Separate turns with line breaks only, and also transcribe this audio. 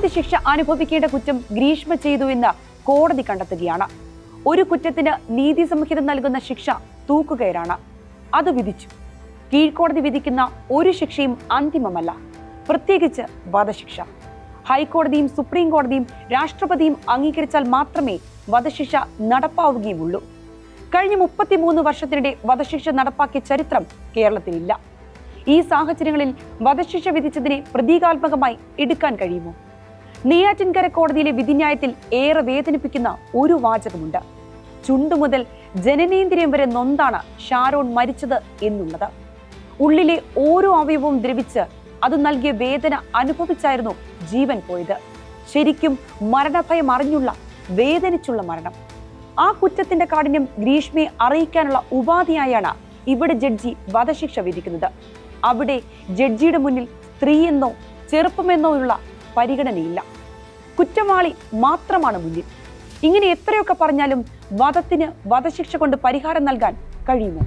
ജീവാന്ത്യ ശിക്ഷ അനുഭവിക്കേണ്ട കുറ്റം ഗ്രീഷ്മ ചെയ്തു എന്ന് കോടതി കണ്ടെത്തുകയാണ്. ഒരു കുറ്റത്തിന് നീതി സംഹിത നൽകുന്ന ശിക്ഷ തൂക്കുകയറാണ്. അത് വിധിച്ചു. കീഴ്ക്കോടതി വിധിക്കുന്ന ഒരു ശിക്ഷയും അന്തിമമല്ല, പ്രത്യേകിച്ച് വധശിക്ഷ. ഹൈക്കോടതിയും സുപ്രീം കോടതിയും രാഷ്ട്രപതിയും അംഗീകരിച്ചാൽ മാത്രമേ വധശിക്ഷ നടപ്പാവുകയുമുള്ളൂ. കഴിഞ്ഞ 33 വർഷത്തിനിടെ വധശിക്ഷ നടപ്പാക്കിയ ചരിത്രം കേരളത്തിലില്ല. ഈ സാഹചര്യങ്ങളിൽ വധശിക്ഷ വിധിച്ചതിനെ പ്രതീകാത്മകമായി എടുക്കാൻ കഴിയുമോ? നെയ്യാറ്റിൻകര കോടതിയിലെ വിധിന്യായത്തിൽ ഏറെ വേദനിപ്പിക്കുന്ന ഒരു വാചകമുണ്ട്. ചുണ്ടുമുതൽ ജനനേന്ദ്രിയം വരെ നൊന്താണ് ഷാരോൺ മരിച്ചത് എന്നുള്ളത്. ഉള്ളിലെ ഓരോ അവയവവും ദ്രവിച്ച് അത് നൽകിയ വേദന അനുഭവിച്ചായിരുന്നു ജീവൻ പോയത്. ശരിക്കും മരണഭയം അറിഞ്ഞുള്ള, വേദനിച്ചുള്ള മരണം. ആ കുറ്റത്തിന്റെ കാഠിന്യം ഗ്രീഷ്മയെ അറിയിക്കാനുള്ള ഉപാധിയായാണ് ഇവിടെ ജഡ്ജി വധശിക്ഷ വിധിക്കുന്നത്. അവിടെ ജഡ്ജിയുടെ മുന്നിൽ സ്ത്രീയെന്നോ ചെറുപ്പമെന്നോയുള്ള പരിഗണനയില്ല, കുറ്റവാളി മാത്രമാണ് മുന്നിൽ. ഇങ്ങനെ എത്രയൊക്കെ പറഞ്ഞാലും വധത്തിന് വധശിക്ഷ കൊണ്ട് പരിഹാരം നൽകാൻ കഴിയുമോ?